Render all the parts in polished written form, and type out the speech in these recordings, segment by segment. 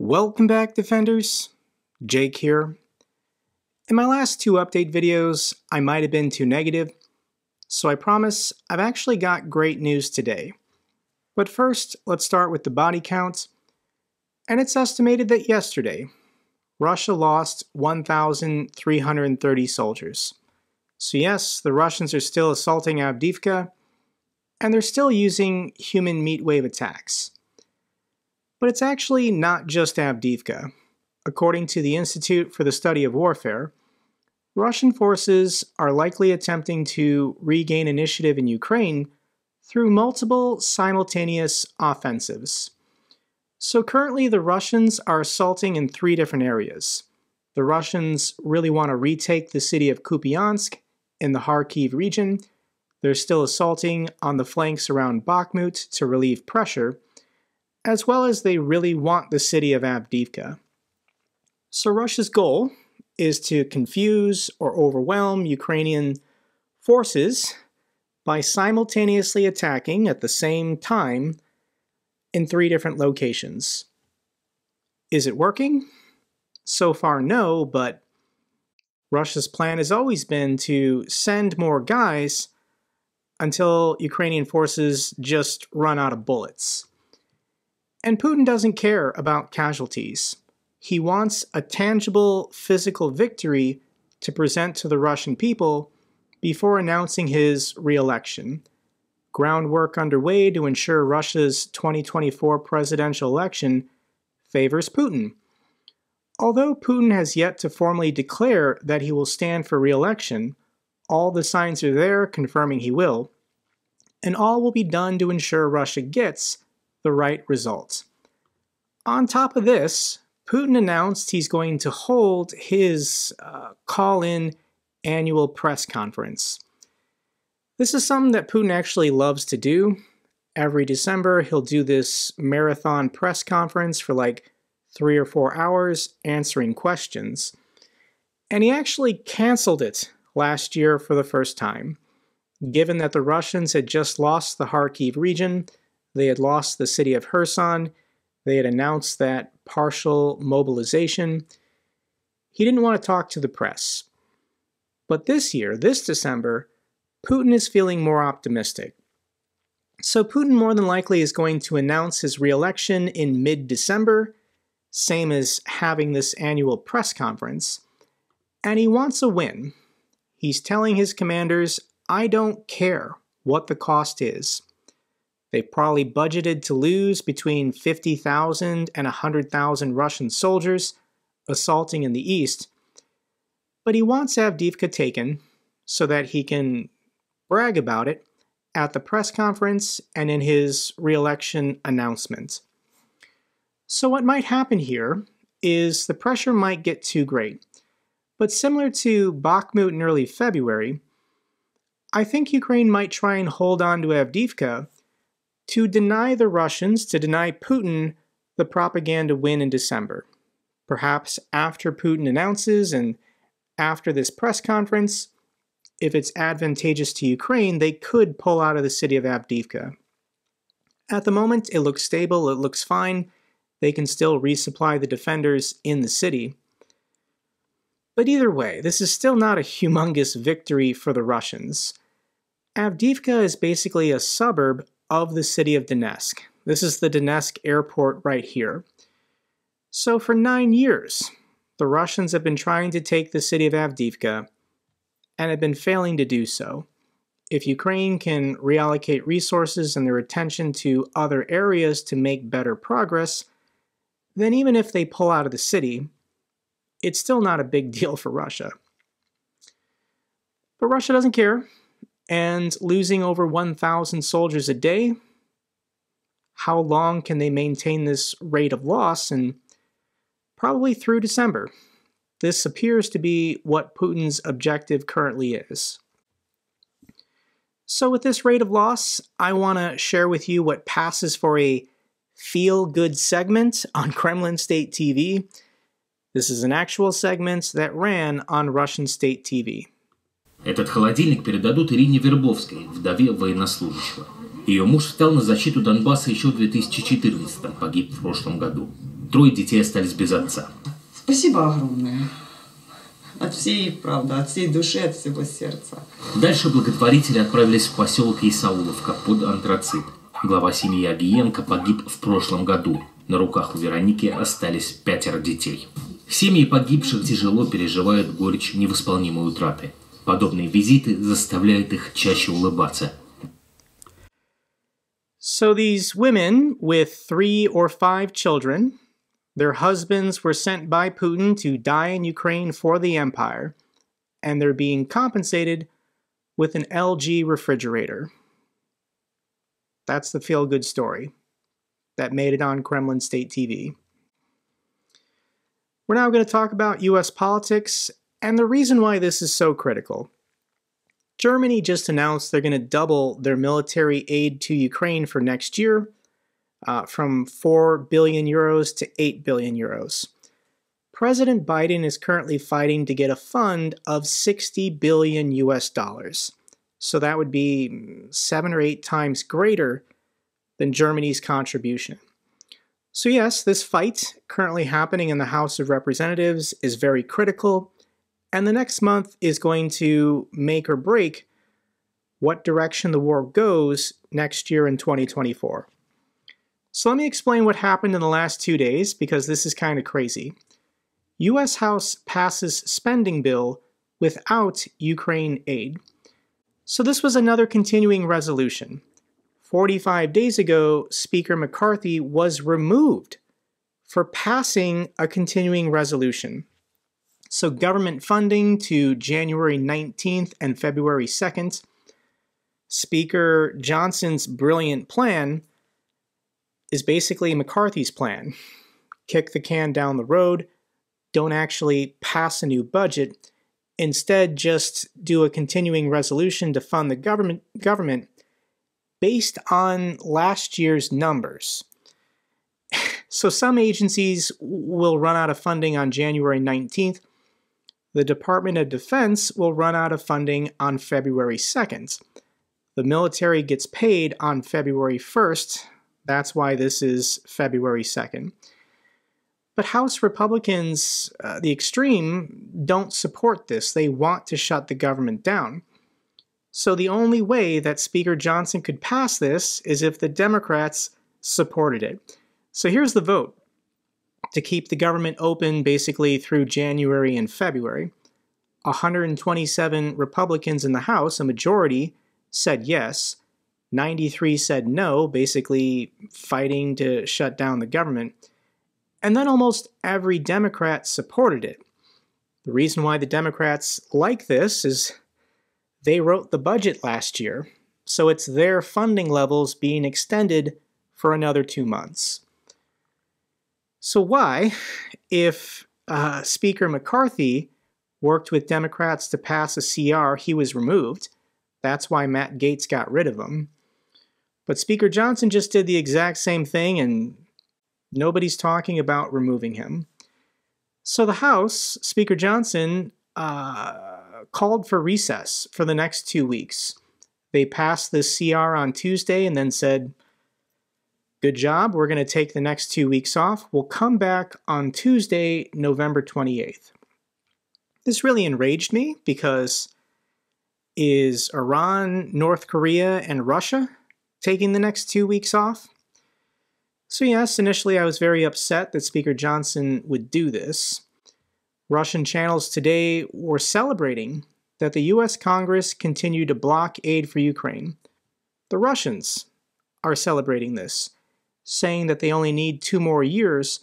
Welcome back, Defenders. Jake here. In my last two update videos, I might have been too negative, so I promise I've actually got great news today. But first, let's start with the body count. And it's estimated that yesterday, Russia lost 1,330 soldiers. So yes, the Russians are still assaulting Avdiivka, and they're still using human meat wave attacks. But it's actually not just Avdiivka. According to the Institute for the Study of Warfare, Russian forces are likely attempting to regain initiative in Ukraine through multiple simultaneous offensives. So currently the Russians are assaulting in three different areas. The Russians really want to retake the city of Kupiansk in the Kharkiv region. They're still assaulting on the flanks around Bakhmut to relieve pressure, as well as they really want the city of Avdiivka. So Russia's goal is to confuse or overwhelm Ukrainian forces by simultaneously attacking at the same time in three different locations. Is it working? So far, no, but Russia's plan has always been to send more guys until Ukrainian forces just run out of bullets. And Putin doesn't care about casualties. He wants a tangible physical victory to present to the Russian people before announcing his re-election. Groundwork underway to ensure Russia's 2024 presidential election favors Putin. Although Putin has yet to formally declare that he will stand for re-election, all the signs are there confirming he will, and all will be done to ensure Russia gets the right result. On top of this, Putin announced he's going to hold his call-in annual press conference. This is something that Putin actually loves to do. Every December, he'll do this marathon press conference for like 3 or 4 hours answering questions. And he actually canceled it last year for the first time. Given that the Russians had just lost the Kharkiv region, they had lost the city of Kherson, they had announced that partial mobilization, he didn't want to talk to the press. But this year, this December, Putin is feeling more optimistic. So Putin more than likely is going to announce his re-election in mid-December, same as having this annual press conference, and he wants a win. He's telling his commanders, I don't care what the cost is. They probably budgeted to lose between 50,000 and 100,000 Russian soldiers assaulting in the east, but he wants Avdiivka taken so that he can brag about it at the press conference and in his re-election announcement. So what might happen here is the pressure might get too great, but similar to Bakhmut in early February, I think Ukraine might try and hold on to Avdiivka to deny the Russians, to deny Putin the propaganda win in December. Perhaps after Putin announces and after this press conference, if it's advantageous to Ukraine, they could pull out of the city of Avdiivka. At the moment, it looks stable, it looks fine. They can still resupply the defenders in the city. But either way, this is still not a humongous victory for the Russians. Avdiivka is basically a suburb of the city of Donetsk. This is the Donetsk airport right here. So for 9 years, the Russians have been trying to take the city of Avdiivka and have been failing to do so. If Ukraine can reallocate resources and their attention to other areas to make better progress, then even if they pull out of the city, it's still not a big deal for Russia. But Russia doesn't care. And losing over 1,000 soldiers a day, how long can they maintain this rate of loss? And probably through December. This appears to be what Putin's objective currently is. So with this rate of loss, I want to share with you what passes for a feel-good segment on Kremlin State TV. This is an actual segment that ran on Russian State TV. Этот холодильник передадут Ирине Вербовской, вдове военнослужащего. Ее муж встал на защиту Донбасса еще в 2014-м, погиб в прошлом году. Трое детей остались без отца. Спасибо огромное. От всей, правда, от всей души, от всего сердца. Дальше благотворители отправились в поселок Исауловка под антрацит. Глава семьи Агиенко погиб в прошлом году. На руках у Вероники остались 5 детей. Семьи погибших тяжело переживают горечь невосполнимой утраты. Подобные визиты заставляют их чаще улыбаться. So these women with 3 or 5 children, their husbands were sent by Putin to die in Ukraine for the empire, and they're being compensated with an LG refrigerator. That's the feel-good story that made it on Kremlin State TV. We're now going to talk about US politics and the reason why this is so critical. Germany just announced they're going to double their military aid to Ukraine for next year, from 4 billion euros to 8 billion euros. President Biden is currently fighting to get a fund of 60 billion US dollars. So that would be 7 or 8 times greater than Germany's contribution. So yes, this fight currently happening in the House of Representatives is very critical, and the next month is going to make or break what direction the war goes next year in 2024. So let me explain what happened in the last 2 days, because this is kind of crazy. US House passes spending bill without Ukraine aid. So this was another continuing resolution. 45 days ago, Speaker McCarthy was removed for passing a continuing resolution. So government funding to January 19th and February 2nd. Speaker Johnson's brilliant plan is basically McCarthy's plan. Kick the can down the road, don't actually pass a new budget, instead just do a continuing resolution to fund the government based on last year's numbers. So some agencies will run out of funding on January 19th. The Department of Defense will run out of funding on February 2nd. The military gets paid on February 1st. That's why this is February 2nd. But House Republicans, the extreme, don't support this. They want to shut the government down. So the only way that Speaker Johnson could pass this is if the Democrats supported it. So here's the vote to keep the government open basically through January and February. 127 Republicans in the House, a majority, said yes. 93 said no, basically fighting to shut down the government. And then almost every Democrat supported it. The reason why the Democrats like this is they wrote the budget last year, so it's their funding levels being extended for another 2 months. So why, if Speaker McCarthy worked with Democrats to pass a CR, he was removed. That's why Matt Gaetz got rid of him. But Speaker Johnson just did the exact same thing, and nobody's talking about removing him. So the House, Speaker Johnson, called for recess for the next 2 weeks. They passed this CR on Tuesday and then said, good job, we're going to take the next 2 weeks off. We'll come back on Tuesday, November 28th. This really enraged me because is Iran, North Korea, and Russia taking the next 2 weeks off? So yes, initially I was very upset that Speaker Johnson would do this. Russian channels today were celebrating that the US Congress continued to block aid for Ukraine. The Russians are celebrating this, saying that they only need 2 more years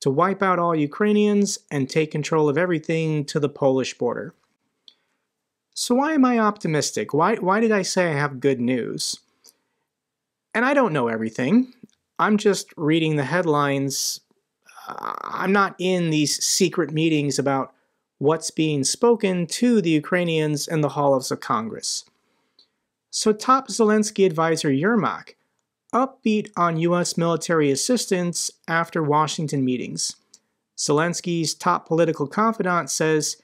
to wipe out all Ukrainians and take control of everything to the Polish border. So why am I optimistic? Why did I say I have good news? And I don't know everything. I'm just reading the headlines. I'm not in these secret meetings about what's being spoken to the Ukrainians in the halls of Congress. So top Zelensky advisor Yermak upbeat on U.S. military assistance after Washington meetings. Zelensky's top political confidant says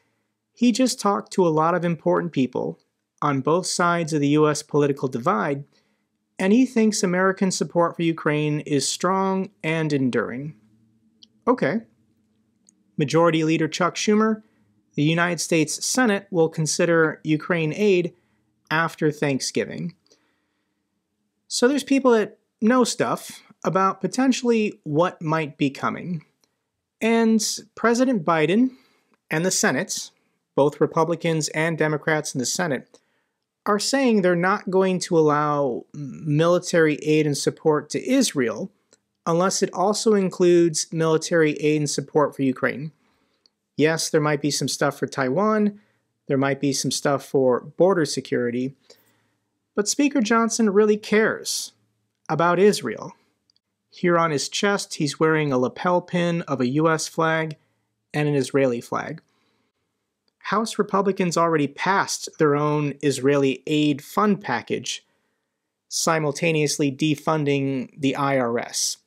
he just talked to a lot of important people on both sides of the U.S. political divide, and he thinks American support for Ukraine is strong and enduring. Okay. Majority Leader Chuck Schumer, the United States Senate will consider Ukraine aid after Thanksgiving. So there's people that know stuff about potentially what might be coming. And President Biden and the Senate, both Republicans and Democrats in the Senate, are saying they're not going to allow military aid and support to Israel unless it also includes military aid and support for Ukraine. Yes, there might be some stuff for Taiwan, there might be some stuff for border security, but Speaker Johnson really cares about Israel. Here on his chest, he's wearing a lapel pin of a US flag and an Israeli flag. House Republicans already passed their own Israeli aid fund package, simultaneously defunding the IRS.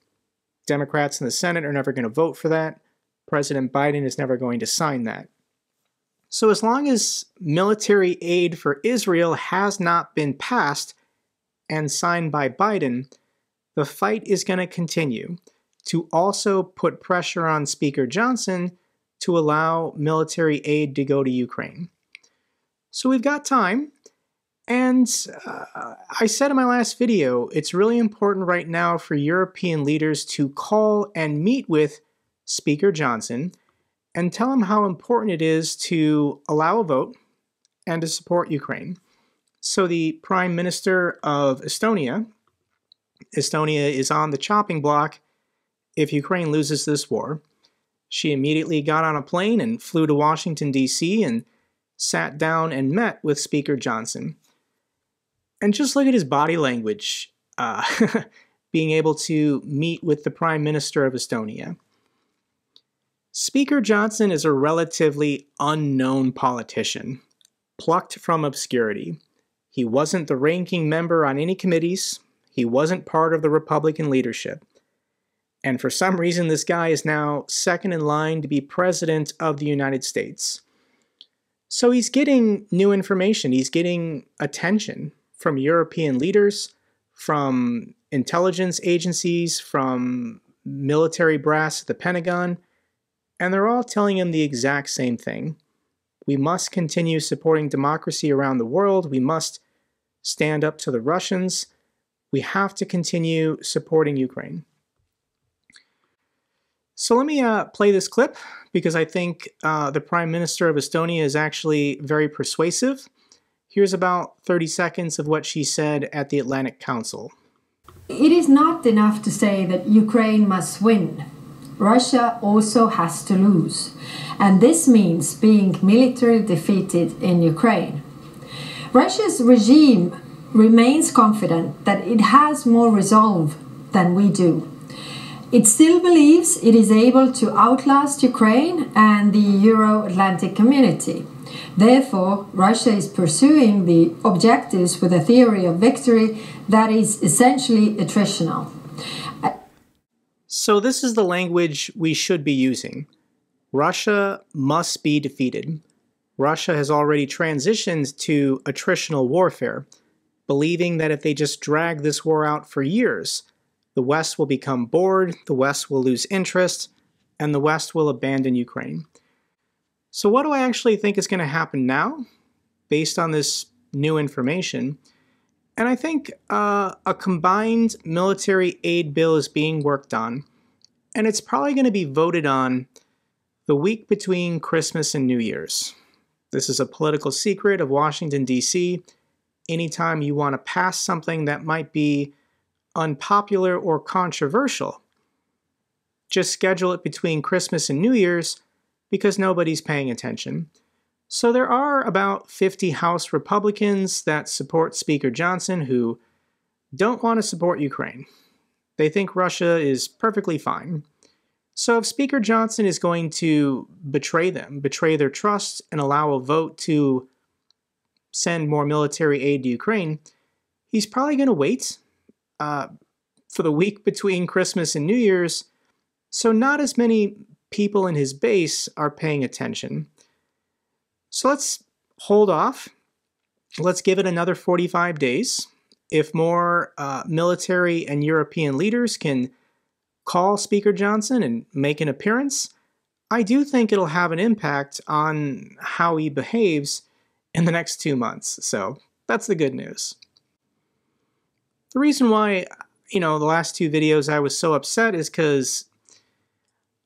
Democrats in the Senate are never going to vote for that. President Biden is never going to sign that. So as long as military aid for Israel has not been passed and signed by Biden, the fight is going to continue to also put pressure on Speaker Johnson to allow military aid to go to Ukraine. So we've got time, and I said in my last video, it's really important right now for European leaders to call and meet with Speaker Johnson and tell him how important it is to allow a vote and to support Ukraine. So the Prime Minister of Estonia is on the chopping block if Ukraine loses this war. She immediately got on a plane and flew to Washington, D.C. and sat down and met with Speaker Johnson. And just look at his body language, being able to meet with the Prime Minister of Estonia. Speaker Johnson is a relatively unknown politician, plucked from obscurity. He wasn't the ranking member on any committees. He wasn't part of the Republican leadership. And for some reason, this guy is now second in line to be president of the United States. So he's getting new information. He's getting attention from European leaders, from intelligence agencies, from military brass at the Pentagon, and they're all telling him the exact same thing. We must continue supporting democracy around the world. We must stand up to the Russians. We have to continue supporting Ukraine. So let me play this clip because I think the Prime Minister of Estonia is actually very persuasive. Here's about 30 seconds of what she said at the Atlantic Council. It is not enough to say that Ukraine must win. Russia also has to lose. And this means being militarily defeated in Ukraine. Russia's regime remains confident that it has more resolve than we do. It still believes it is able to outlast Ukraine and the Euro-Atlantic community. Therefore, Russia is pursuing the objectives with a theory of victory that is essentially attritional. So this is the language we should be using. Russia must be defeated. Russia has already transitioned to attritional warfare, believing that if they just drag this war out for years, the West will become bored, the West will lose interest, and the West will abandon Ukraine. So what do I actually think is going to happen now, based on this new information? And I think a combined military aid bill is being worked on, and it's probably going to be voted on the week between Christmas and New Year's. This is a political secret of Washington, D.C. Anytime you want to pass something that might be unpopular or controversial, just schedule it between Christmas and New Year's because nobody's paying attention. So there are about 50 House Republicans that support Speaker Johnson who don't want to support Ukraine. They think Russia is perfectly fine. So if Speaker Johnson is going to betray them, betray their trust, and allow a vote to send more military aid to Ukraine, he's probably going to wait for the week between Christmas and New Year's, so not as many people in his base are paying attention. So let's hold off. Let's give it another 45 days. If more military and European leaders can call Speaker Johnson and make an appearance, I do think it'll have an impact on how he behaves in the next 2 months. So that's the good news. The reason why, the last 2 videos I was so upset is because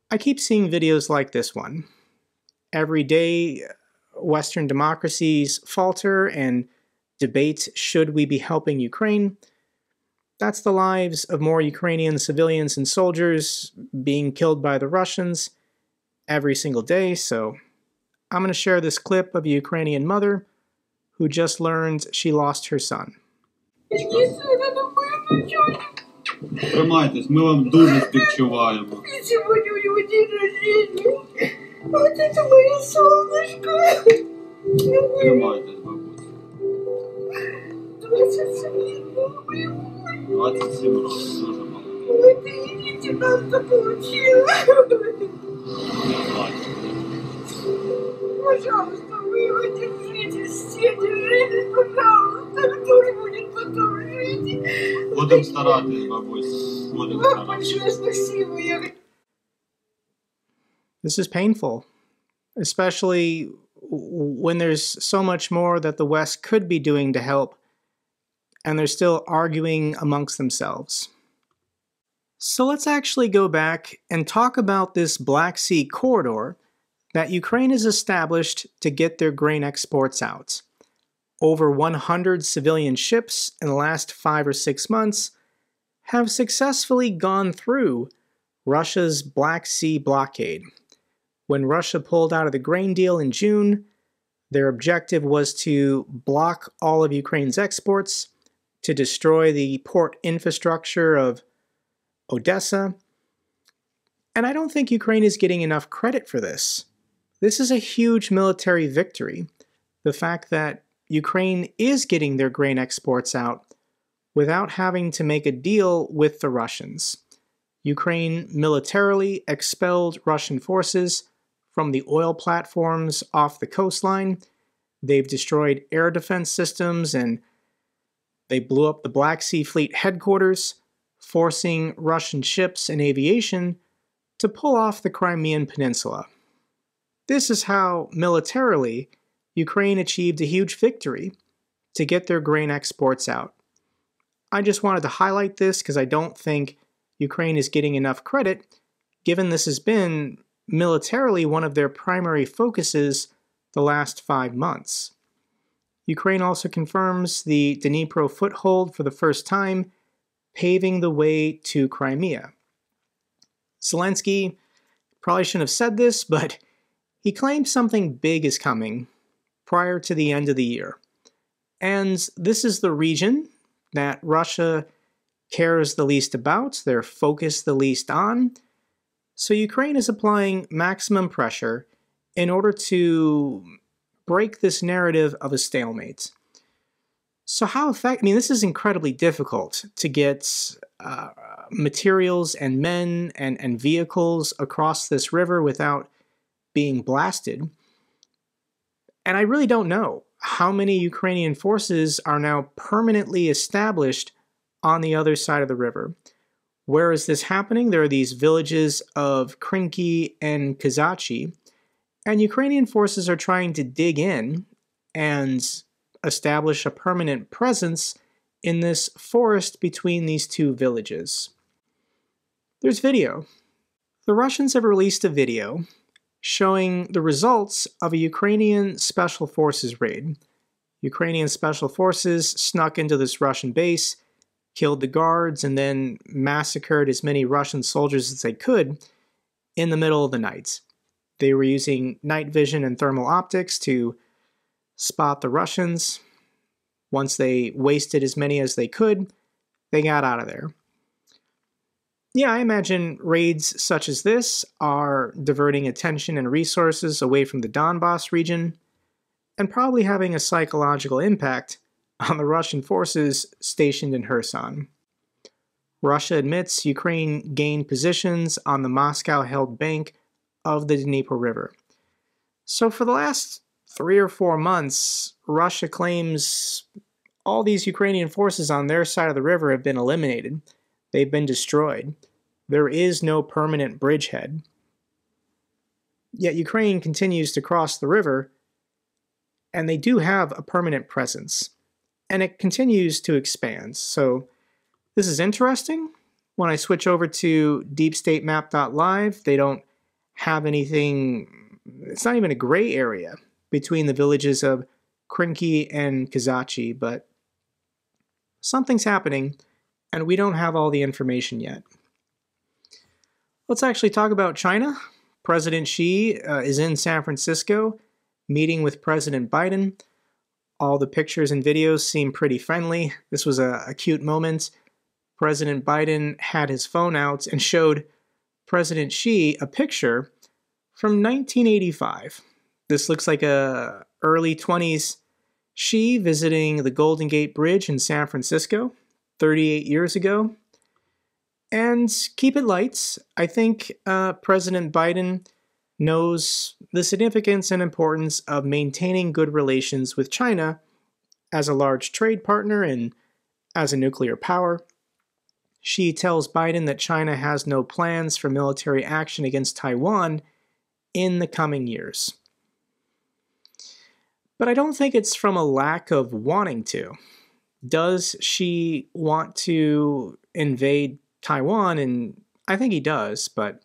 I keep seeing videos like this one. Every day, Western democracies falter and debate should we be helping Ukraine. That's the lives of more Ukrainian civilians and soldiers being killed by the Russians every single day. So I'm going to share this clip of a Ukrainian mother who just learned she lost her son. Тримайтесь, ми вам дуже співчуваємо. Сьогодні у нього день рождения. Вот это моє солнышко. Тримайтесь, бабусь. 27 27 років, дуже мало. Вот и лейтенанта получила. Пожалуйста, вы его держите, все держитесь, пожалуйста. Кто же будет потом жить? Будемо старатись, бабусь. Будемо Вам старатись. большое спасибо. This is painful, especially when there's so much more that the West could be doing to help, and they're still arguing amongst themselves. So let's actually go back and talk about this Black Sea corridor that Ukraine has established to get their grain exports out. Over 100 civilian ships in the last 5 or 6 months have successfully gone through Russia's Black Sea blockade. When Russia pulled out of the grain deal in June, their objective was to block all of Ukraine's exports, to destroy the port infrastructure of Odessa. And I don't think Ukraine is getting enough credit for this. This is a huge military victory. The fact that Ukraine is getting their grain exports out without having to make a deal with the Russians. Ukraine militarily expelled Russian forces from the oil platforms off the coastline. They've destroyed air defense systems and they blew up the Black Sea Fleet headquarters, forcing Russian ships and aviation to pull off the Crimean Peninsula. This is how, militarily, Ukraine achieved a huge victory to get their grain exports out. I just wanted to highlight this because I don't think Ukraine is getting enough credit, given this has been militarily one of their primary focuses the last 5 months. Ukraine also confirms the Dnipro foothold for the first time, paving the way to Crimea. Zelensky probably shouldn't have said this, but he claimed something big is coming prior to the end of the year. And this is the region that Russia cares the least about, they're focused the least on. So Ukraine is applying maximum pressure in order to break this narrative of a stalemate. So how effective? I mean, this is incredibly difficult to get materials and men and vehicles across this river without being blasted. And I really don't know how many Ukrainian forces are now permanently established on the other side of the river. Where is this happening? There are these villages of Krinky and Kazachi, and Ukrainian forces are trying to dig in and establish a permanent presence in this forest between these two villages. There's video. The Russians have released a video showing the results of a Ukrainian Special Forces raid. Ukrainian Special Forces snuck into this Russian base, killed the guards, and then massacred as many Russian soldiers as they could in the middle of the night. They were using night vision and thermal optics to spot the Russians. Once they wasted as many as they could, they got out of there. Yeah, I imagine raids such as this are diverting attention and resources away from the Donbass region, and probably having a psychological impact on the Russian forces stationed in Kherson. Russia admits Ukraine gained positions on the Moscow-held bank of the Dnipro River. So for the last 3 or 4 months, Russia claims all these Ukrainian forces on their side of the river have been eliminated. They've been destroyed. There is no permanent bridgehead. Yet Ukraine continues to cross the river, and they do have a permanent presence, and it continues to expand. So this is interesting. When I switch over to deepstatemap.live, they don't have anything, it's not even a gray area between the villages of Krinky and Kazachi, but something's happening, and we don't have all the information yet. Let's actually talk about China. President Xi is in San Francisco meeting with President Biden. All the pictures and videos seem pretty friendly. This was a cute moment. President Biden had his phone out and showed President Xi a picture from 1985. This looks like a early 20s Xi visiting the Golden Gate Bridge in San Francisco 38 years ago. And keep it light. I think President Biden knows the significance and importance of maintaining good relations with China as a large trade partner and as a nuclear power. Xi tells Biden that China has no plans for military action against Taiwan in the coming years. But I don't think it's from a lack of wanting to. Does Xi want to invade Taiwan? And I think he does, but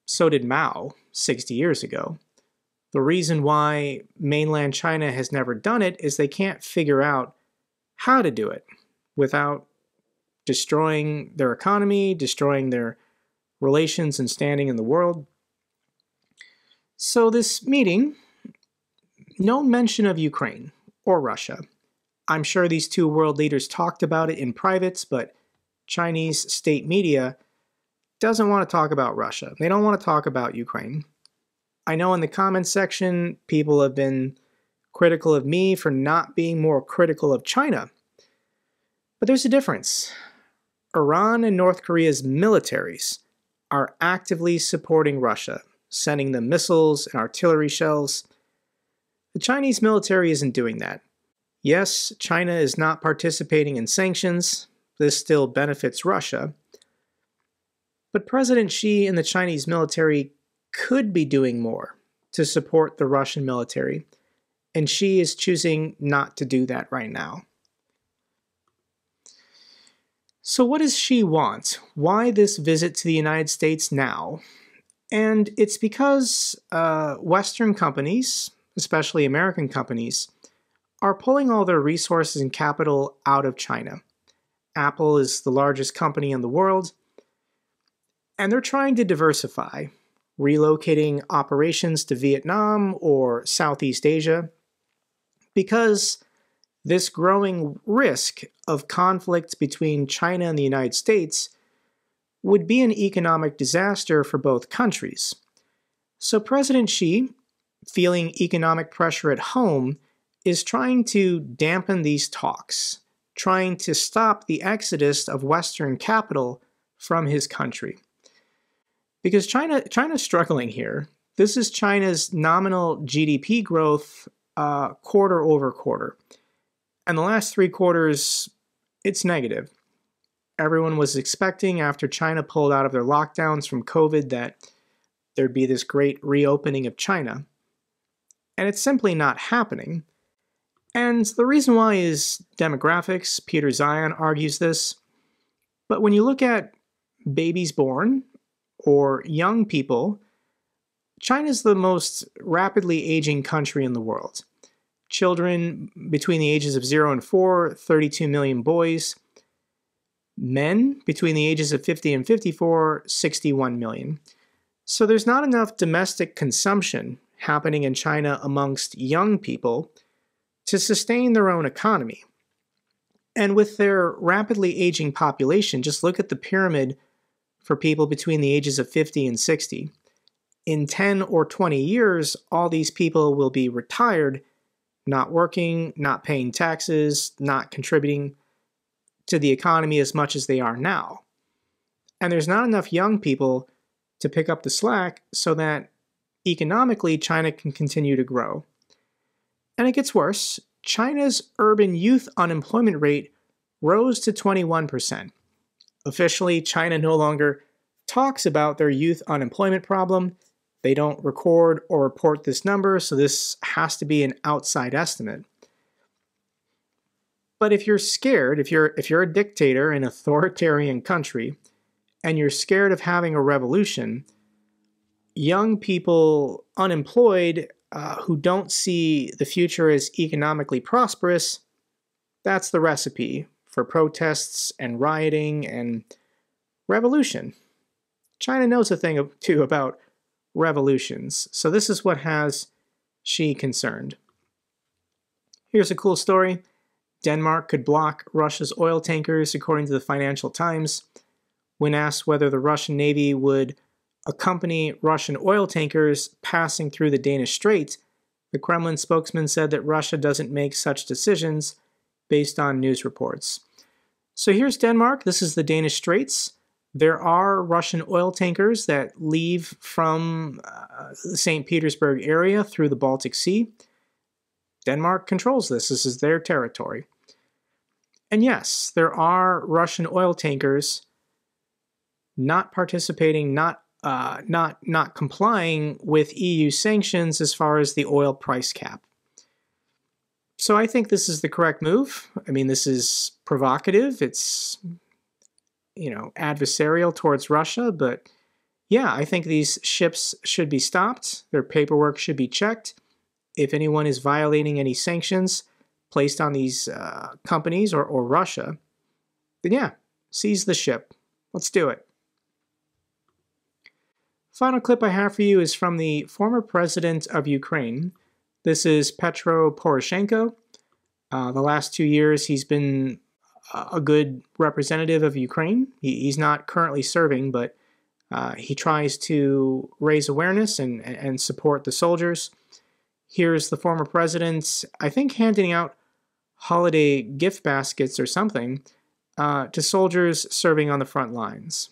so did Mao 60 years ago. The reason why mainland China has never done it is they can't figure out how to do it without destroying their economy, destroying their relations and standing in the world. So this meeting, no mention of Ukraine or Russia. I'm sure these two world leaders talked about it in private, but Chinese state media doesn't want to talk about Russia. They don't want to talk about Ukraine. I know in the comments section, people have been critical of me for not being more critical of China. But there's a difference. Iran and North Korea's militaries are actively supporting Russia, sending them missiles and artillery shells. The Chinese military isn't doing that. Yes, China is not participating in sanctions. This still benefits Russia. But President Xi and the Chinese military could be doing more to support the Russian military, and Xi is choosing not to do that right now. So what does Xi want? Why this visit to the United States now? And it's because Western companies, especially American companies, are pulling all their resources and capital out of China. Apple is the largest company in the world, and they're trying to diversify, relocating operations to Vietnam or Southeast Asia, because this growing risk of conflict between China and the United States would be an economic disaster for both countries. So President Xi, feeling economic pressure at home, is trying to dampen these talks, trying to stop the exodus of Western capital from his country. Because China's struggling here. This is China's nominal GDP growth quarter over quarter. And the last 3 quarters, it's negative. Everyone was expecting after China pulled out of their lockdowns from COVID that there'd be this great reopening of China. And it's simply not happening. And the reason why is demographics. Peter Zion argues this. But when you look at babies born or young people, China's the most rapidly aging country in the world. Children between the ages of 0 and 4, 32 million boys. Men between the ages of 50 and 54, 61 million. So there's not enough domestic consumption happening in China amongst young people to sustain their own economy. And with their rapidly aging population, just look at the pyramid for people between the ages of 50 and 60. In 10 or 20 years, all these people will be retired, not working, not paying taxes, not contributing to the economy as much as they are now. And there's not enough young people to pick up the slack so that economically China can continue to grow. And it gets worse. China's urban youth unemployment rate rose to 21%, Officially, China no longer talks about their youth unemployment problem. They don't record or report this number, so this has to be an outside estimate. But if you're scared, if you're a dictator in an authoritarian country, and you're scared of having a revolution, young people unemployed who don't see the future as economically prosperous, that's the recipe for protests and rioting and revolution. China knows a thing or two about revolutions, so this is what has Xi concerned. Here's a cool story. Denmark could block Russia's oil tankers, according to the Financial Times. When asked whether the Russian Navy would accompany Russian oil tankers passing through the Danish Strait, the Kremlin spokesman said that Russia doesn't make such decisions based on news reports. So here's Denmark. This is the Danish Straits. There are Russian oil tankers that leave from the St. Petersburg area through the Baltic Sea. Denmark controls this. This is their territory. And yes, there are Russian oil tankers not participating, not complying with EU sanctions as far as the oil price cap. So I think this is the correct move. I mean, this is provocative. It's, adversarial towards Russia, but yeah, I think these ships should be stopped. Their paperwork should be checked. If anyone is violating any sanctions placed on these companies or Russia, then yeah, seize the ship. Let's do it. Final clip I have for you is from the former president of Ukraine. This is Petro Poroshenko. The last 2 years, he's been a good representative of Ukraine. He's not currently serving, but he tries to raise awareness and support the soldiers. Here's the former president, I think, handing out holiday gift baskets or something to soldiers serving on the front lines.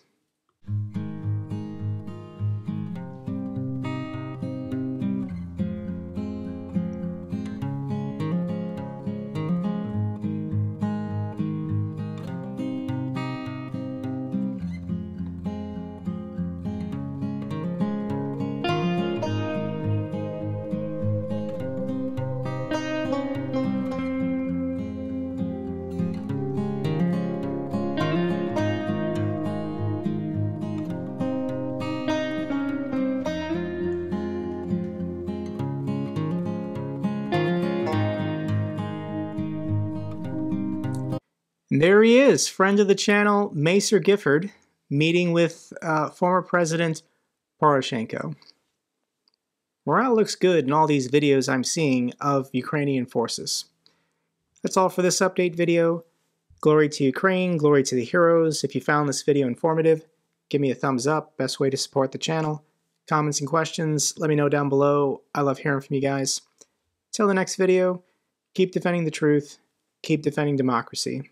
And there he is, friend of the channel, Macer Gifford, meeting with former President Poroshenko. Morale looks good in all these videos I'm seeing of Ukrainian forces. That's all for this update video. Glory to Ukraine, glory to the heroes. If you found this video informative, give me a thumbs up, best way to support the channel. Comments and questions, let me know down below. I love hearing from you guys. Till the next video, keep defending the truth, keep defending democracy.